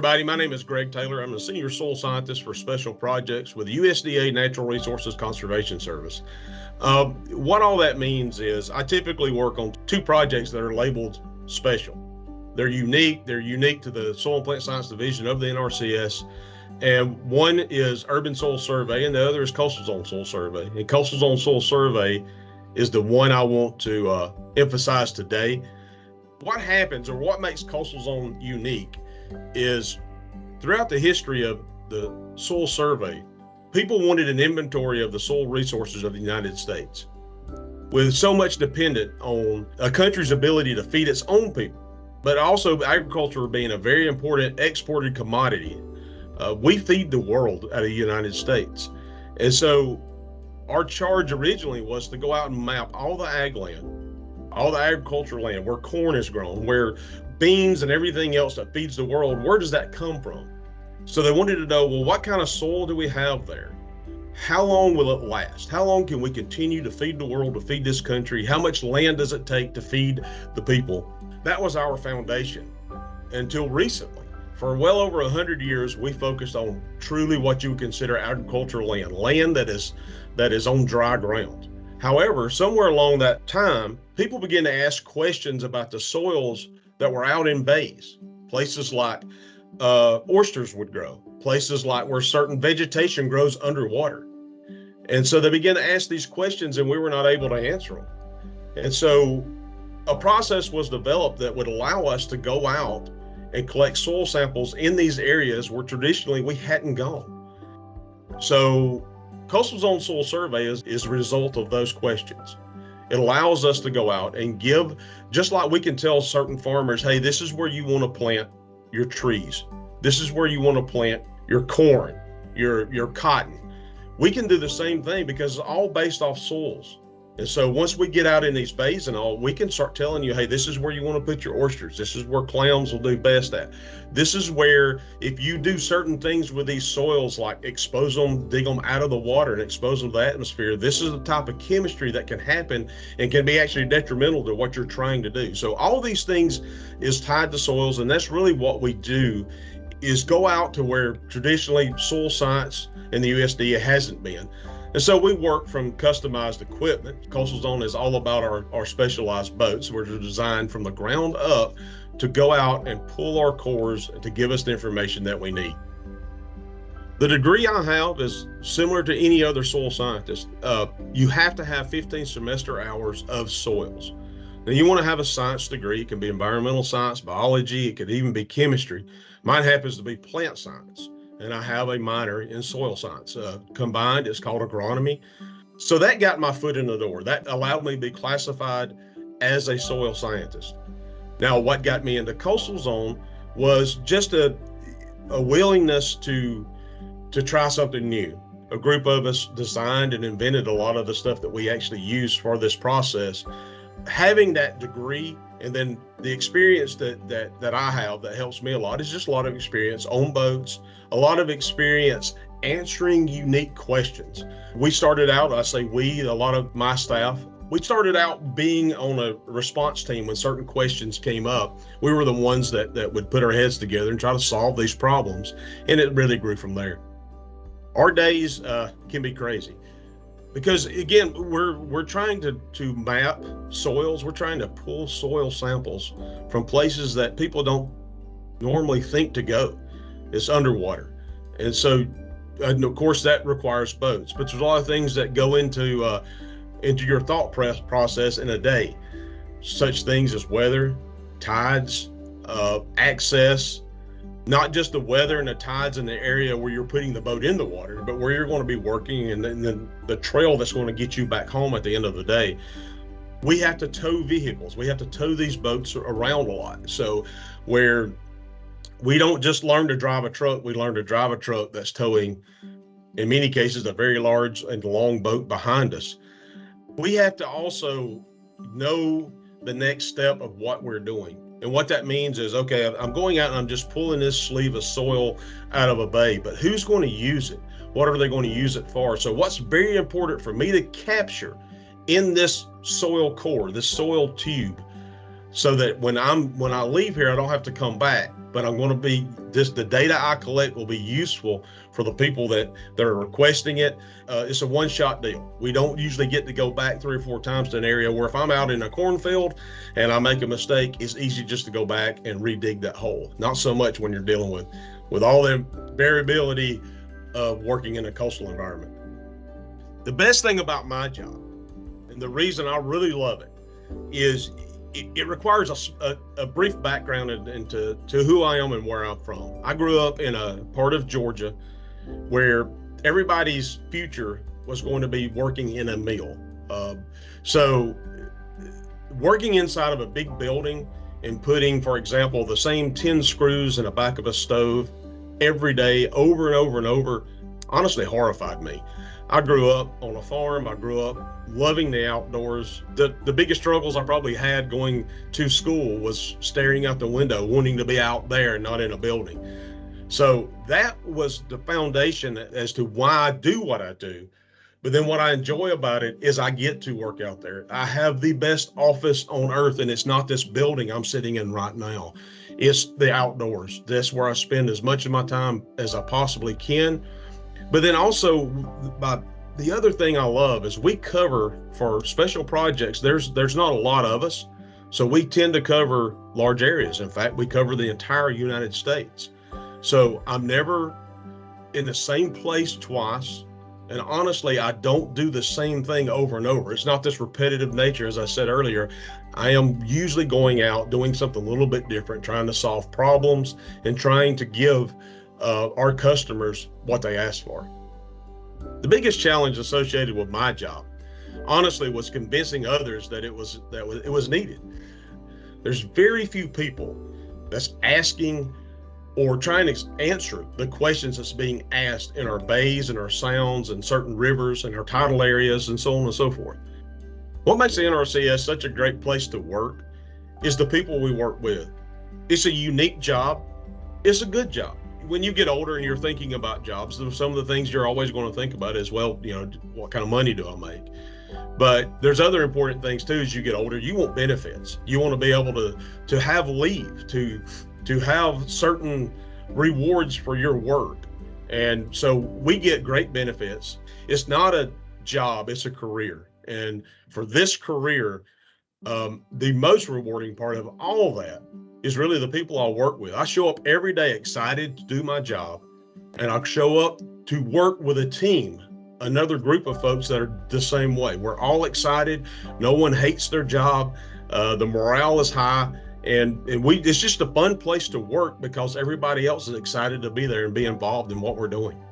everybody. My name is Greg Taylor. I'm a senior soil scientist for special projects with USDA Natural Resources Conservation Service. What all that means is I typically work on two projects that are labeled special. They're unique. They're unique to the Soil and Plant Science Division of the NRCS. And one is Urban Soil Survey, and the other is Coastal Zone Soil Survey. And Coastal Zone Soil Survey is the one I want to emphasize today. What happens, or what makes Coastal Zone unique, is throughout the history of the soil survey, people wanted an inventory of the soil resources of the United States. With so much dependent on a country's ability to feed its own people, but also agriculture being a very important exported commodity, we feed the world out of the United States. And so our charge originally was to go out and map all the ag land, all the agricultural land, where corn is grown, where beans and everything else that feeds the world, where does that come from? So they wanted to know, well, what kind of soil do we have there? How long will it last? How long can we continue to feed the world, to feed this country? How much land does it take to feed the people? That was our foundation until recently. For well over 100 years, we focused on truly what you would consider agricultural land, land that is on dry ground. However, somewhere along that time, people began to ask questions about the soils that were out in bays, places like oysters would grow, places like where certain vegetation grows underwater. And so they began to ask these questions, and we were not able to answer them. And so a process was developed that would allow us to go out and collect soil samples in these areas where traditionally we hadn't gone. So Coastal Zone Soil Survey is a result of those questions. It allows us to go out and give, just like we can tell certain farmers, hey, this is where you want to plant your trees. This is where you want to plant your corn, your cotton. We can do the same thing because it's all based off soils. And so once we get out in these bays and all, we can start telling you, hey, this is where you want to put your oysters. This is where clams will do best at. This is where, if you do certain things with these soils, like expose them, dig them out of the water and expose them to the atmosphere, this is the type of chemistry that can happen and can be actually detrimental to what you're trying to do. So all these things is tied to soils, and that's really what we do, is go out to where traditionally soil science and the USDA hasn't been. And so we work from customized equipment. Coastal Zone is all about our specialized boats, which are designed from the ground up to go out and pull our cores to give us the information that we need. The degree I have is similar to any other soil scientist. You have to have 15 semester hours of soils. Now, you want to have a science degree. It can be environmental science, biology, it could even be chemistry. Mine happens to be plant science, and I have a minor in soil science. Combined, it's called agronomy. So that got my foot in the door. That allowed me to be classified as a soil scientist. Now, what got me into Coastal Zone was just a willingness to try something new. A group of us designed and invented a lot of the stuff that we actually use for this process. Having that degree and then the experience that I have that helps me a lot is just a lot of experience on boats, a lot of experience answering unique questions. We started out, I say we, a lot of my staff, we started out being on a response team when certain questions came up. We were the ones that would put our heads together and try to solve these problems, and it really grew from there. Our days can be crazy. Because again, we're trying to map soils. We're trying to pull soil samples from places that people don't normally think to go. It's underwater. And so, and of course, that requires boats. But there's a lot of things that go into your thought process in a day. Such things as weather, tides, access, not just the weather and the tides in the area where you're putting the boat in the water, but where you're going to be working, and then the trail that's going to get you back home at the end of the day. We have to tow vehicles. We have to tow these boats around a lot. So where we don't just learn to drive a truck, we learn to drive a truck that's towing, in many cases, a very large and long boat behind us. We have to also know the next step of what we're doing. And what that means is, okay, I'm going out and I'm just pulling this sleeve of soil out of a bay, but who's going to use it? What are they going to use it for? So what's very important for me to capture in this soil core, this soil tube, so that when I leave here, I don't have to come back. but I'm going to be just the data I collect will be useful for the people that are requesting it. It's a one-shot deal. We don't usually get to go back 3 or 4 times to an area where if I'm out in a cornfield and I make a mistake, it's easy just to go back and redig that hole. Not so much when you're dealing with all the variability of working in a coastal environment. The best thing about my job, and the reason I really love it, is it requires a brief background into who I am and where I'm from. I grew up in a part of Georgia where everybody's future was going to be working in a mill. So working inside of a big building and putting, for example, the same 10 screws in the back of a stove every day over and over and over, honestly horrified me. I grew up on a farm. I grew up loving the outdoors. The biggest struggles I probably had going to school was staring out the window, wanting to be out there and not in a building. So that was the foundation as to why I do what I do. But then what I enjoy about it is I get to work out there. I have the best office on earth, and it's not this building I'm sitting in right now. It's the outdoors. That's where I spend as much of my time as I possibly can. But then also, the other thing I love is we cover, for special projects, there's not a lot of us, so we tend to cover large areas. In fact, we cover the entire United States. So I'm never in the same place twice. And honestly, I don't do the same thing over and over. It's not this repetitive nature, as I said earlier. I am usually going out, doing something a little bit different, trying to solve problems and trying to give our customers what they ask for. The biggest challenge associated with my job, honestly, was convincing others that it was needed. There's very few people that's asking or trying to answer the questions that's being asked in our bays and our sounds and certain rivers and our tidal areas and so on and so forth. What makes the NRCS such a great place to work is the people we work with. It's a unique job. It's a good job. When you get older and you're thinking about jobs, some of the things you're always going to think about is, well, what kind of money do I make? But there's other important things too. As you get older, you want benefits. You want to be able to have leave, to have certain rewards for your work. And so we get great benefits. It's not a job, it's a career. And for this career, the most rewarding part of all that is really the people I work with. I show up every day excited to do my job, and I show up to work with a team, another group of folks that are the same way. We're all excited. No one hates their job. The morale is high, and it's just a fun place to work because everybody else is excited to be there and be involved in what we're doing.